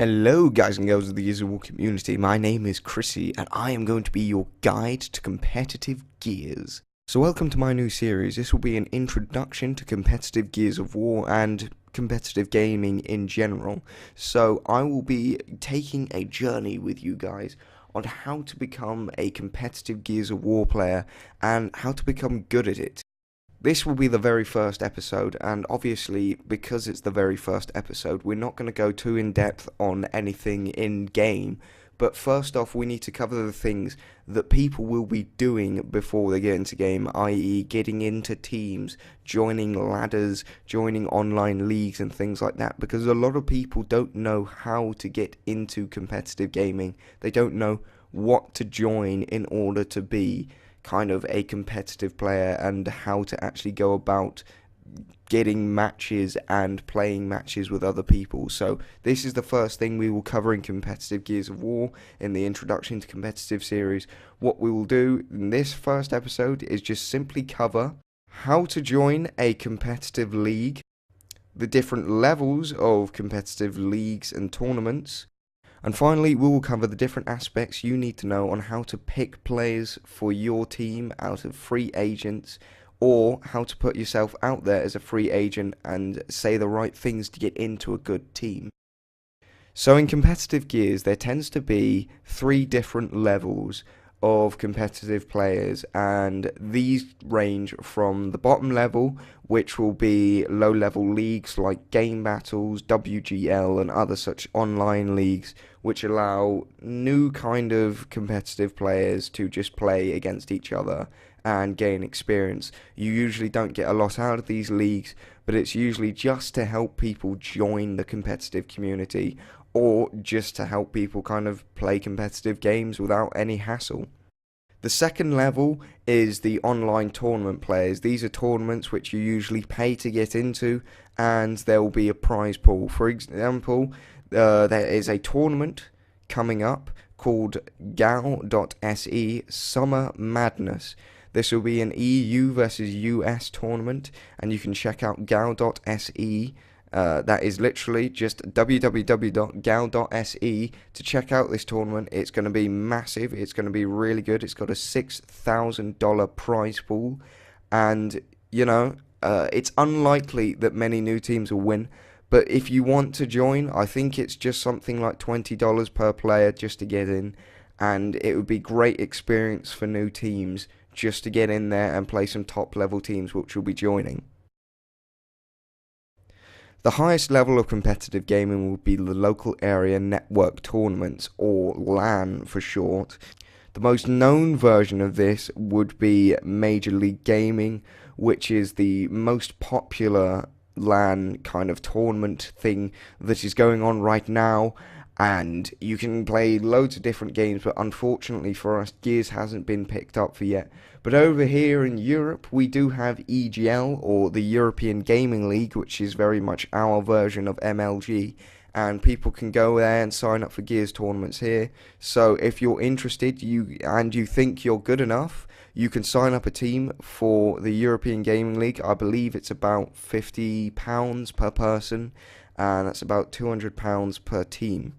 Hello guys and girls of the Gears of War community, my name is Chrissy and I am going to be your guide to competitive Gears. So welcome to my new series. This will be an introduction to competitive Gears of War and competitive gaming in general. So I will be taking a journey with you guys on how to become a competitive Gears of War player and how to become good at it. This will be the very first episode, and obviously, because it's the very first episode, we're not going to go too in-depth on anything in-game, but first off, we need to cover the things that people will be doing before they get into game, i.e. getting into teams, joining ladders, joining online leagues and things like that, because a lot of people don't know how to get into competitive gaming. They don't know what to join in order to be kind of a competitive player and how to actually go about getting matches and playing matches with other people. So this is the first thing we will cover in competitive Gears of War in the introduction to competitive series. What we will do in this first episode is just simply cover how to join a competitive league, the different levels of competitive leagues and tournaments, and finally, we will cover the different aspects you need to know on how to pick players for your team out of free agents, or how to put yourself out there as a free agent and say the right things to get into a good team. So in competitive Gears, there tends to be 3 different levels of competitive players, and these range from the bottom level, which will be low level leagues like game battles, WGL and other such online leagues, which allow new kind of competitive players to just play against each other and gain experience. You usually don't get a lot out of these leagues, but it's usually just to help people join the competitive community, or just to help people kind of play competitive games without any hassle. The second level is the online tournament players. These are tournaments which you usually pay to get into, and there will be a prize pool. For example, there is a tournament coming up called gal.se Summer Madness. This will be an EU versus US tournament, and you can check out gal.se. That is literally just www.gal.se to check out this tournament. It's going to be massive. It's going to be really good. It's got a $6,000 prize pool, and it's unlikely that many new teams will win. But if you want to join, I think it's just something like $20 per player just to get in, and it would be great experience for new teams just to get in there and play some top level teams which will be joining. The highest level of competitive gaming will be the local area network tournaments, or LAN for short. The most known version of this would be Major League Gaming, which is the most popular LAN kind of tournament thing that is going on right now, and you can play loads of different games, but unfortunately for us, Gears hasn't been picked up for yet. But over here in Europe, we do have EGL, or the European Gaming League, which is very much our version of MLG, and people can go there and sign up for Gears tournaments here. So if you're interested and you think you're good enough, you can sign up a team for the European Gaming League. I believe it's about £50 per person, and that's about £200 per team.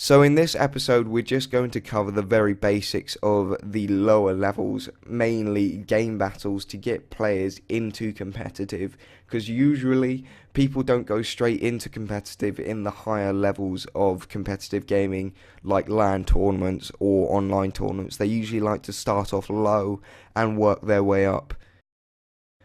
So in this episode, we're just going to cover the very basics of the lower levels, mainly game battles, to get players into competitive, because usually people don't go straight into competitive in the higher levels of competitive gaming, like LAN tournaments or online tournaments. They usually like to start off low and work their way up.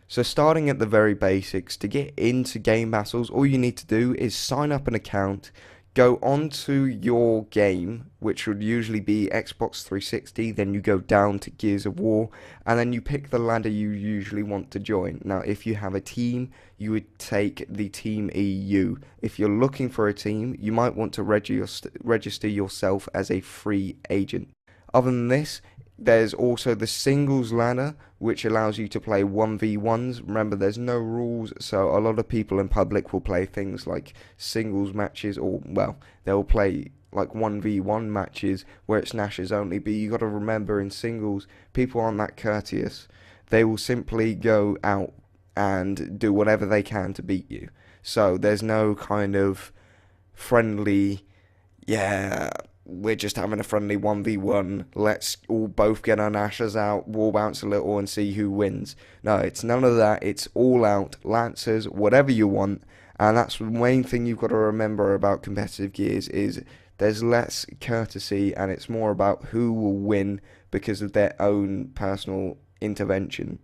So starting at the very basics, to get into game battles, all you need to do is sign up an account, go onto your game, which would usually be Xbox 360, then you go down to Gears of War, and then you pick the ladder you usually want to join. Now, if you have a team, you would take the Team EU. If you're looking for a team, you might want to register yourself as a free agent. Other than this, there's also the singles ladder, which allows you to play 1v1s. Remember, there's no rules, so a lot of people in public will play things like singles matches, or, well, they'll play like 1v1 matches where it's Nashers only, but you got to remember, in singles, people aren't that courteous. They will simply go out and do whatever they can to beat you. So there's no kind of friendly, yeah, we're just having a friendly 1v1, let's all both get our nashers out, wall bounce a little and see who wins. No, it's none of that. It's all out, lancers, whatever you want. And that's the main thing you've got to remember about competitive gears is there's less courtesy and it's more about who will win because of their own personal intervention.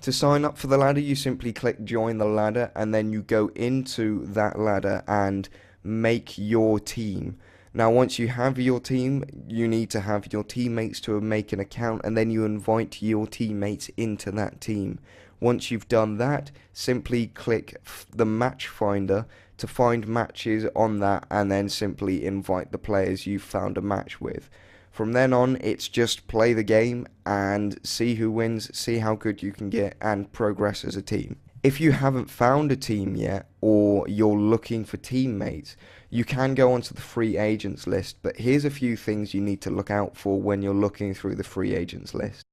To sign up for the ladder, you simply click join the ladder and then you go into that ladder and make your team. Now, once you have your team, you need to have your teammates to make an account and then you invite your teammates into that team. Once you've done that, simply click the match finder to find matches on that and then simply invite the players you've found a match with. From then on, it's just play the game and see who wins, see how good you can get and progress as a team. If you haven't found a team yet or you're looking for teammates, you can go onto the free agents list, but here's a few things you need to look out for when you're looking through the free agents list.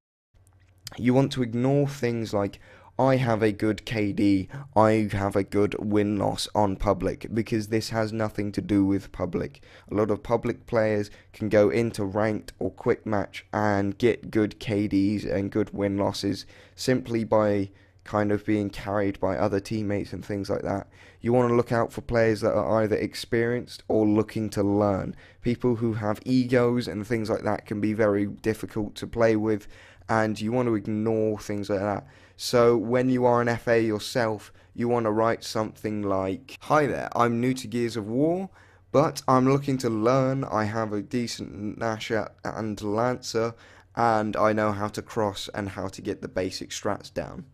You want to ignore things like, I have a good KD, I have a good win-loss on public, because this has nothing to do with public. A lot of public players can go into ranked or quick match and get good KDs and good win-losses simply by kind of being carried by other teammates and things like that. You want to look out for players that are either experienced or looking to learn. People who have egos and things like that can be very difficult to play with, and you want to ignore things like that. So when you are an FA yourself, you want to write something like, hi there, I'm new to Gears of War, but I'm looking to learn. I have a decent Nasher and Lancer, and I know how to cross and how to get the basic strats down.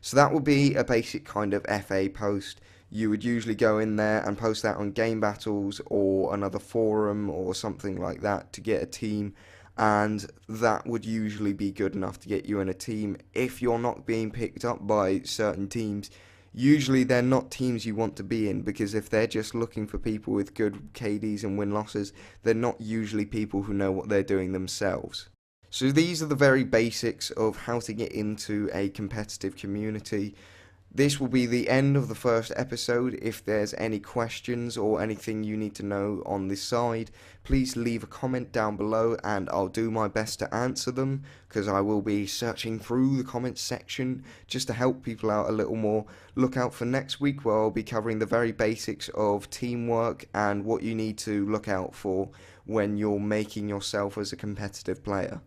So that would be a basic kind of FA post. You would usually go in there and post that on Game Battles or another forum or something like that to get a team, and that would usually be good enough to get you in a team. If you're not being picked up by certain teams, usually they're not teams you want to be in, because if they're just looking for people with good KDs and win-losses, they're not usually people who know what they're doing themselves. So these are the very basics of how to get into a competitive community. This will be the end of the first episode. If there's any questions or anything you need to know on this side, please leave a comment down below and I'll do my best to answer them, because I will be searching through the comments section just to help people out a little more. Look out for next week, where I'll be covering the very basics of teamwork and what you need to look out for when you're making yourself as a competitive player.